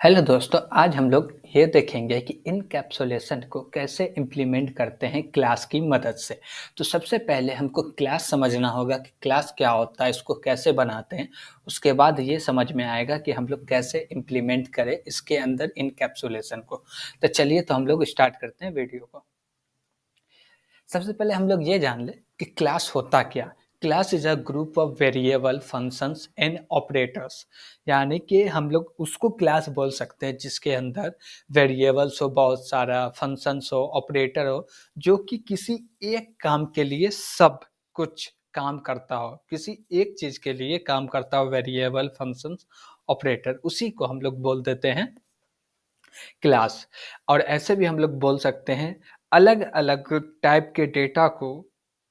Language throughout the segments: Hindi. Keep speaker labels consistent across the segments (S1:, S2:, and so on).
S1: हेलो दोस्तों, आज हम लोग ये देखेंगे कि इनकैप्सुलेशन को कैसे इम्प्लीमेंट करते हैं क्लास की मदद से। तो सबसे पहले हमको क्लास समझना होगा कि क्लास क्या होता है, इसको कैसे बनाते हैं। उसके बाद ये समझ में आएगा कि हम लोग कैसे इम्प्लीमेंट करें इसके अंदर इनकैप्सुलेशन को। तो चलिए तो हम लोग स्टार्ट करते हैं वीडियो को। सबसे पहले हम लोग ये जान लें कि क्लास होता क्या। Class is a group of variable functions and operators. यानी कि हम लोग उसको क्लास बोल सकते हैं जिसके अंदर वेरिएबल्स हो, बहुत सारा फंक्शंस हो, ऑपरेटर हो, जो कि किसी एक काम के लिए सब कुछ काम करता हो, किसी एक चीज के लिए काम करता हो। वेरिएबल, फंक्शंस, ऑपरेटर, उसी को हम लोग बोल देते हैं क्लास। और ऐसे भी हम लोग बोल सकते हैं अलग अलग टाइप के डेटा को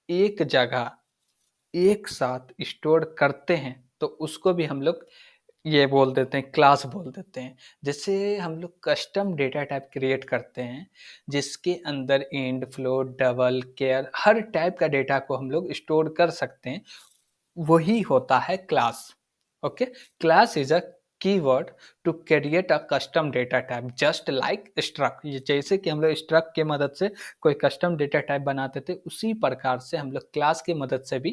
S1: एक जगह एक साथ स्टोर करते हैं तो उसको भी हम लोग ये बोल देते हैं, क्लास बोल देते हैं। जैसे हम लोग कस्टम डेटा टाइप क्रिएट करते हैं जिसके अंदर इंड, फ्लोट, डबल, केयर, हर टाइप का डेटा को हम लोग स्टोर कर सकते हैं, वही होता है class. Okay, class is a keyword to create a custom data type just like struct. ये जैसे कि हम लोग स्ट्रक्ट के मदद से कोई कस्टम डेटा टाइप बनाते थे, उसी प्रकार से हम लोग क्लास की मदद से भी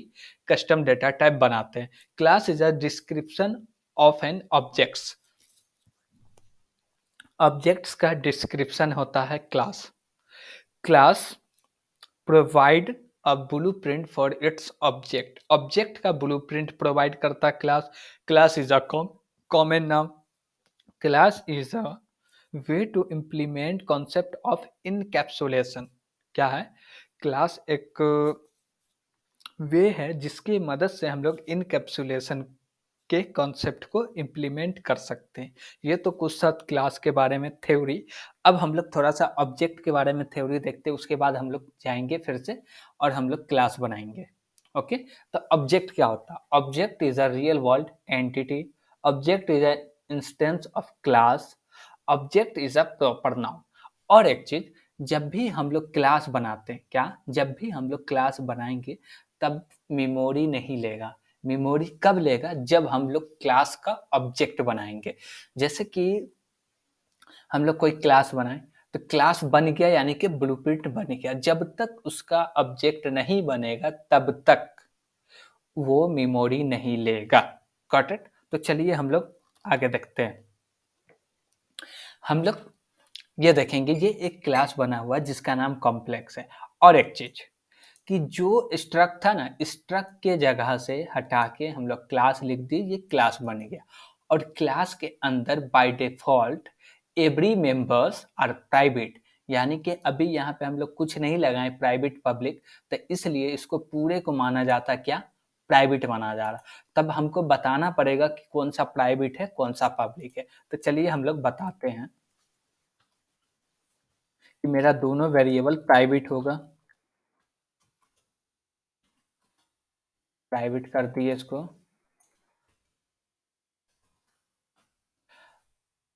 S1: कस्टम डेटा टाइप बनाते हैं। Class is a description of an objects. Objects का डिस्क्रिप्शन होता है class. Class provide a blueprint for its object. Object का ब्लूप्रिंट प्रोवाइड करता है class. Class is a common नाम। Class is a way to implement concept of encapsulation. क्या है? क्लास एक वे है जिसकी मदद से हम लोग इनकैप्सुलेशन के कॉन्सेप्ट को इम्प्लीमेंट कर सकते हैं। ये तो कुछ सब क्लास के बारे में थ्योरी। अब हम लोग थोड़ा सा ऑब्जेक्ट के बारे में थ्योरी देखते हैं, उसके बाद हम लोग जाएंगे फिर से और हम लोग क्लास बनाएंगे। ओके, तो ऑब्जेक्ट क्या होता है? Object is a real world entity. Object is a instance of class. Object is a proper noun. और एक चीज, जब भी हम लोग क्लास बनाते हैं, क्या जब भी हम लोग क्लास बनाएंगे तब मेमोरी नहीं लेगा। मेमोरी कब लेगा? जब हम लोग क्लास का ऑब्जेक्ट बनाएंगे। जैसे कि हम लोग कोई क्लास बनाए तो क्लास बन गया यानी कि ब्लूप्रिंट बन गया। जब तक उसका ऑब्जेक्ट नहीं बनेगा तब तक वो मेमोरी नहीं लेगा। Got it? तो चलिए हम लोग आगे देखते हैं। हम लोग ये देखेंगे, ये एक क्लास बना हुआ है जिसका नाम कॉम्प्लेक्स है। और एक चीज कि जो स्ट्रक्ट था ना, स्ट्रक्ट के जगह से हटा के हम लोग क्लास लिख दी, ये क्लास बन गया। और क्लास के अंदर by default every members are private. यानी कि अभी यहाँ पे हम लोग कुछ नहीं लगाए प्राइवेट पब्लिक, तो इसलिए इसको पूरे को माना जाता क्या? प्राइवेट माना जा रहा। तब हमको बताना पड़ेगा कि कौन सा प्राइवेट है, कौन सा पब्लिक है। तो चलिए हम लोग बताते हैं कि मेरा दोनों वेरिएबल प्राइवेट होगा। प्राइवेट कर दिए इसको।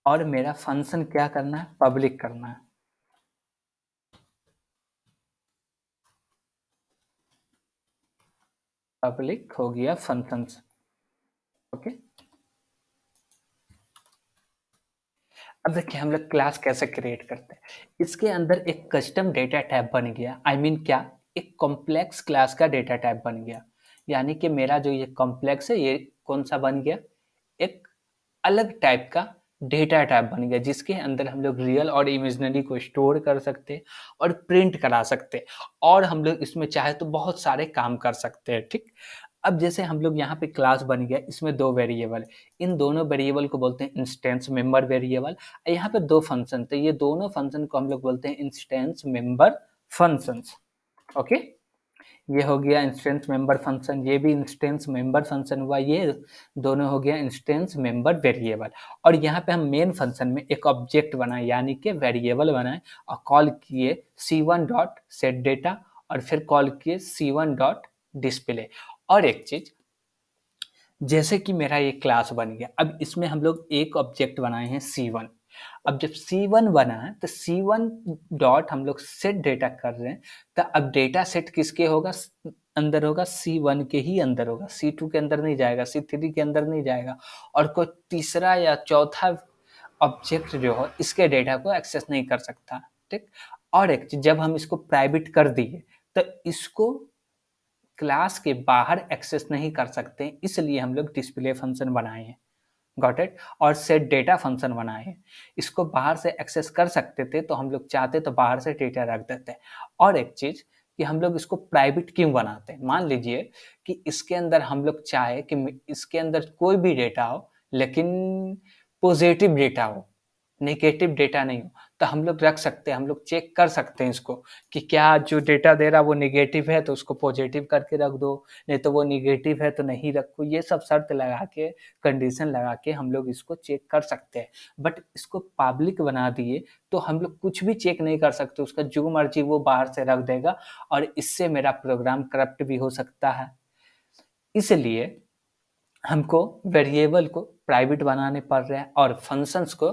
S1: और मेरा फंक्शन क्या करना है? पब्लिक करना है। पब्लिक हो गया फंक्शंस। ओके, अब देखिए हम लोग क्लास कैसे क्रिएट करते हैं। इसके अंदर एक कस्टम डेटा टाइप बन गया। आई मीन क्या? एक कॉम्प्लेक्स क्लास का डेटा टाइप बन गया। यानी कि मेरा जो ये कॉम्प्लेक्स है, ये कौन सा बन गया? एक अलग टाइप का डेटा टाइप बन गया जिसके अंदर हम लोग रियल और इमेजिनरी को स्टोर कर सकते हैं और प्रिंट करा सकते हैं। और हम लोग इसमें चाहे तो बहुत सारे काम कर सकते हैं। ठीक, अब जैसे हम लोग यहाँ पे क्लास बन गया, इसमें दो वेरिएबल, इन दोनों वेरिएबल को बोलते हैं इंस्टेंस मेंबर वेरिएबल। यहाँ पे दो फंक्शन, तो ये दोनों फंक्शन को हम लोग बोलते हैं इंस्टेंस मेंबर फंक्शंस। ओके, ये हो गया इंस्टेंस मेंबर फंक्शन, ये भी इंस्टेंस मेंबर फंक्शन हुआ, ये दोनों हो गया इंस्टेंस मेंबर वेरिएबल। और यहाँ पे हम मेन फंक्शन में एक ऑब्जेक्ट बनाए यानी कि वेरिएबल बनाए और कॉल किए सी1 डॉट सेट डेटा और फिर कॉल किए सी1 डॉट डिस्प्ले। और एक चीज, जैसे कि मेरा ये क्लास बन गया, अब इसमें हम लोग एक ऑब्जेक्ट बनाए हैं सी1। अब जब सी1 बना है तो सी1 डॉट हम लोग सेट डेटा कर रहे हैं, तो अब डेटा सेट किसके होगा? अंदर होगा सी1 के ही अंदर होगा, सी2 के अंदर नहीं जाएगा, सी3 के अंदर नहीं जाएगा। और कोई तीसरा या चौथा ऑब्जेक्ट जो हो इसके डेटा को एक्सेस नहीं कर सकता, ठीक। और एक चीज, जब हम इसको प्राइवेट कर दिए तो इसको क्लास के बाहर एक्सेस नहीं कर सकते, इसलिए हम लोग डिस्प्ले फंक्शन बनाए हैं, गॉट इट। और सेट डेटा फंक्शन बनाए हैं। इसको बाहर से एक्सेस कर सकते थे तो हम लोग चाहते तो बाहर से डेटा रख देते। और एक चीज कि हम लोग इसको प्राइवेट क्यों बनाते हैं, मान लीजिए कि इसके अंदर हम लोग चाहे कि इसके अंदर कोई भी डेटा हो लेकिन पॉजिटिव डेटा हो, नेगेटिव डेटा नहीं हो, तो हम लोग रख सकते हैं, हम लोग चेक कर सकते हैं इसको कि क्या जो डेटा दे रहा है वो नेगेटिव है तो उसको पॉजिटिव करके रख दो, नहीं तो वो नेगेटिव है तो नहीं रखो। ये सब शर्त लगा के, कंडीशन लगा के हम लोग इसको चेक कर सकते हैं। बट इसको पब्लिक बना दिए तो हम लोग कुछ भी चेक नहीं कर सकते, उसका जो मर्जी वो बाहर से रख देगा और इससे मेरा प्रोग्राम करप्ट भी हो सकता है। इसलिए हमको वेरिएबल को प्राइवेट बनाने पड़ रहे हैं और फंक्शंस को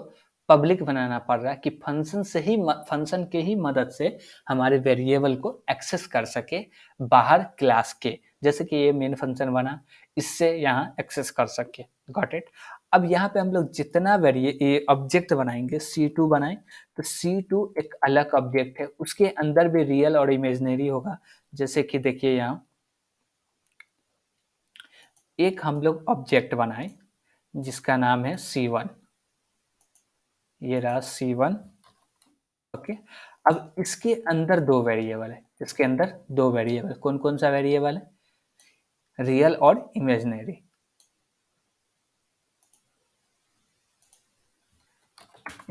S1: पब्लिक बनाना पड़ रहा है कि फंक्शन के ही मदद से हमारे वेरिएबल को एक्सेस कर सके बाहर क्लास के। जैसे कि ये मेन फंक्शन बना, इससे यहाँ एक्सेस कर सके, गॉट इट। अब यहाँ पे हम लोग जितना ये ऑब्जेक्ट बनाएंगे, C2 बनाए तो C2 एक अलग ऑब्जेक्ट है, उसके अंदर भी रियल और इमेजिनरी होगा। जैसे कि देखिए यहाँ एक हम लोग ऑब्जेक्ट बनाए जिसका नाम है C1, ये रहा C1, ओके। अब इसके अंदर दो वेरिएबल है, इसके अंदर दो वेरिएबल, कौन कौन सा वेरिएबल है, रियल और इमेजिनरी।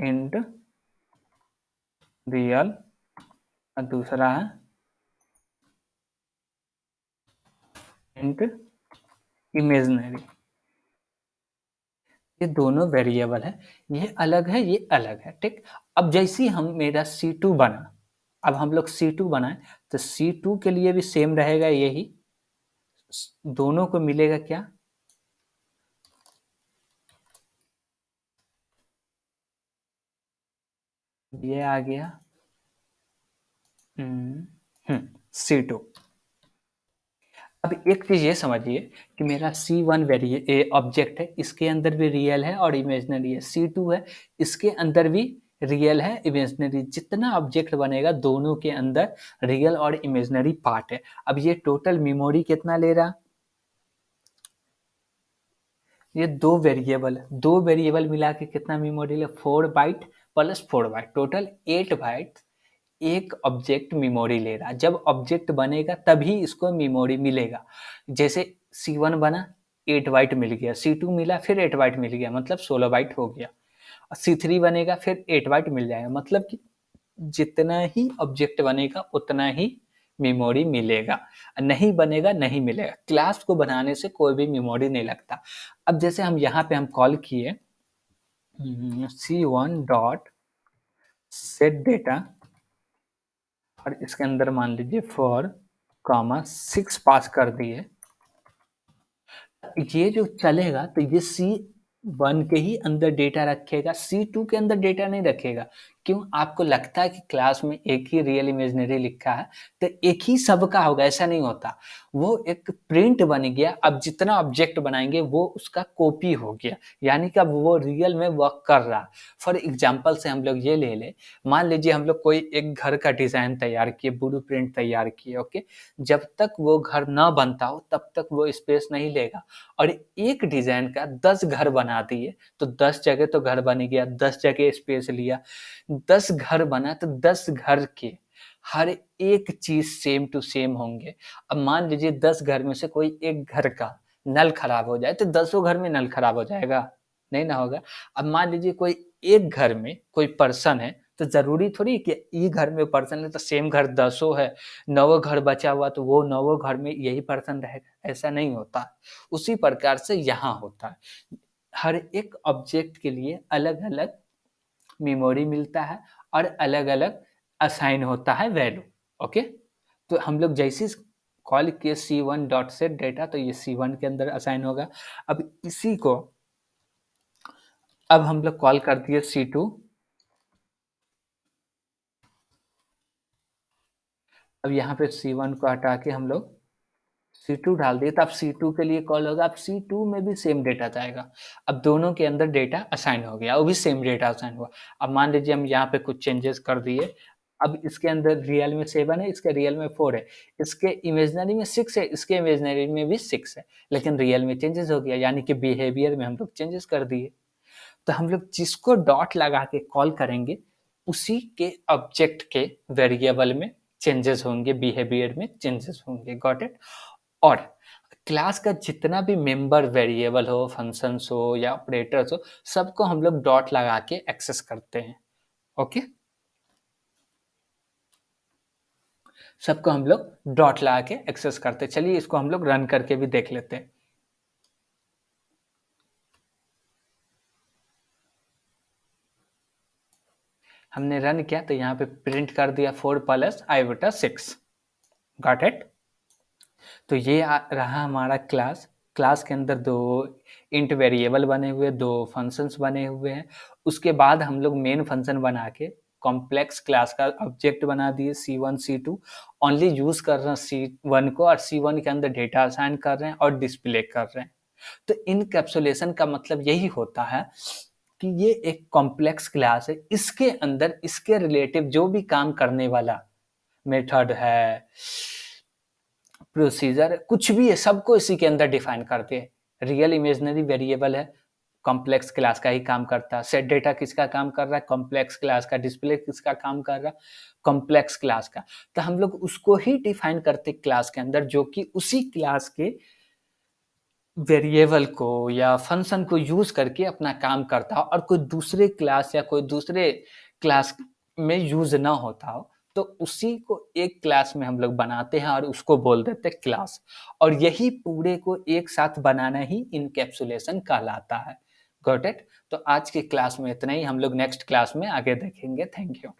S1: इंट रियल और दूसरा है इंट इमेजिनरी। ये दोनों वेरिएबल है, ये अलग है ये अलग है, ठीक। अब जैसे ही हम मेरा C2 बना, अब हम लोग C2 बनाए तो C2 के लिए भी सेम रहेगा, यही दोनों को मिलेगा क्या, ये आ गया C2। अब एक चीज ये समझिए कि मेरा C1 ऑब्जेक्ट है, इसके अंदर भी रियल है और इमेजिनरी है। C2 है, इसके अंदर भी रियल है इमेजिनरी। जितना ऑब्जेक्ट बनेगा दोनों के अंदर रियल और इमेजिनरी पार्ट है। अब ये टोटल मेमोरी कितना ले रहा, ये दो वेरिएबल मिला के कितना मेमोरी ले, 4 byte plus 4 byte, total 8 byte एक ऑब्जेक्ट मेमोरी ले रहा। जब ऑब्जेक्ट बनेगा तभी इसको मेमोरी मिलेगा। जैसे C1 बना, 8 बाइट मिल गया, C2 मिला फिर 8 बाइट मिल गया, मतलब 16 बाइट हो गया। C3 बनेगा फिर 8 बाइट मिल जाएगा, मतलब कि जितना ही ऑब्जेक्ट बनेगा उतना ही मेमोरी मिलेगा, नहीं बनेगा नहीं मिलेगा। क्लास को बनाने से कोई भी मेमोरी नहीं लगता। अब जैसे हम यहाँ पे हम कॉल किए C1 डॉट सेट डेटा और इसके अंदर मान लीजिए 4, 6 पास कर दिए, ये जो चलेगा तो ये C1 के ही अंदर डेटा रखेगा, C2 के अंदर डेटा नहीं रखेगा। क्यों, आपको लगता है कि क्लास में एक ही रियल इमेजिनरी लिखा है तो एक ही सबका होगा, ऐसा नहीं होता। वो एक प्रिंट बन गया, अब जितना ऑब्जेक्ट बनाएंगे वो उसका कॉपी हो गया, यानी कि अब वो रियल में वर्क कर रहा। फॉर एग्जाम्पल से हम लोग ये ले ले, मान लीजिए हम लोग कोई एक घर का डिजाइन तैयार किए, ब्लू प्रिंट तैयार किए, ओके। जब तक वो घर ना बनता हो तब तक वो स्पेस नहीं लेगा। और एक डिजाइन का 10 घर बना दिए तो 10 जगह तो घर बन गया, 10 जगह स्पेस लिया, 10 घर बना तो 10 घर के हर एक चीज सेम टू सेम होंगे। अब मान लीजिए 10 घर में से कोई एक घर का नल खराब हो जाए तो 10 घर में नल खराब हो जाएगा, नहीं ना होगा। अब मान लीजिए कोई एक घर में कोई पर्सन है तो जरूरी थोड़ी कि ये घर में पर्सन है तो सेम घर 10 है, 9 घर बचा हुआ तो वो 9 घर में यही पर्सन रहेगा, ऐसा नहीं होता। उसी प्रकार से यहाँ होता है, हर एक ऑब्जेक्ट के लिए अलग अलग मेमोरी मिलता है और अलग अलग असाइन होता है वैल्यू, ओके। तो हम लोग जैसे कॉल किए C1 डॉट सेट डेटा तो ये C1 के अंदर असाइन होगा। अब इसी को अब हम लोग कॉल कर दिए C2, अब यहाँ पे C1 को हटा के हम लोग C2 डाल दिए, तब C2 के लिए कॉल होगा, अब C2 में भी सेम डेटा जाएगा। अब दोनों के अंदर डेटा असाइन हो गया, वो भी सेम डेटा असाइन हुआ। अब मान लीजिए हम यहाँ पे कुछ चेंजेस कर दिए, अब इसके अंदर रियल में 7 है, इसके रियल में 4 है, इसके इमेजिनरी में 6 है, इसके इमेजिनरी में भी 6 है, लेकिन रियल में चेंजेस हो गया, यानी कि बिहेवियर में हम लोग चेंजेस कर दिए। तो हम लोग जिसको डॉट लगा के कॉल करेंगे, उसी के ऑब्जेक्ट के वेरिएबल में चेंजेस होंगे, बिहेवियर में चेंजेस होंगे। Got it? और क्लास का जितना भी मेंबर वेरिएबल हो, फंक्शंस हो या ऑपरेटर्स हो, सबको हम लोग डॉट लगा के एक्सेस करते हैं। ओके, सबको हम लोग डॉट लगा के एक्सेस करते हैं। चलिए इसको हम लोग रन करके भी देख लेते हैं। हमने रन किया तो यहाँ पे प्रिंट कर दिया 4 + i बटा 6। Got it? तो ये रहा हमारा क्लास। क्लास के अंदर 2 इंट वेरिएबल बने हुए, 2 फंक्शंस बने हुए हैं। उसके बाद हम लोग मेन फंक्शन बना के कॉम्प्लेक्स क्लास का ऑब्जेक्ट बना दिए C1 C2। ओनली यूज कर रहे हैं C1 को, और C1 के अंदर डेटा असाइन कर रहे हैं और डिस्प्ले कर रहे हैं। तो इनकैप्सुलेशन का मतलब यही होता है कि ये एक कॉम्प्लेक्स क्लास है, इसके अंदर इसके रिलेटिव जो भी काम करने वाला मेथड है, प्रोसीजर कुछ भी है, सबको इसी के अंदर डिफाइन करते हैं। रियल इमेजिनरी वेरिएबल है, कॉम्प्लेक्स क्लास का ही काम करता है। सेट डेटा किसका काम कर रहा है? कॉम्प्लेक्स क्लास का। डिस्प्ले किसका काम कर रहा है? कॉम्प्लेक्स क्लास का। तो हम लोग उसको ही डिफाइन करते क्लास के अंदर, जो कि उसी क्लास के वेरिएबल को या फंक्शन को यूज करके अपना काम करता हो, और कोई दूसरे क्लास या कोई दूसरे क्लास में यूज ना होता हो, तो उसी को एक क्लास में हम लोग बनाते हैं और उसको बोल देते हैं क्लास। और यही पूरे को एक साथ बनाना ही इनकैप्सुलेशन कहलाता है। Got it? तो आज की क्लास में इतना ही, हम लोग नेक्स्ट क्लास में आगे देखेंगे। Thank you.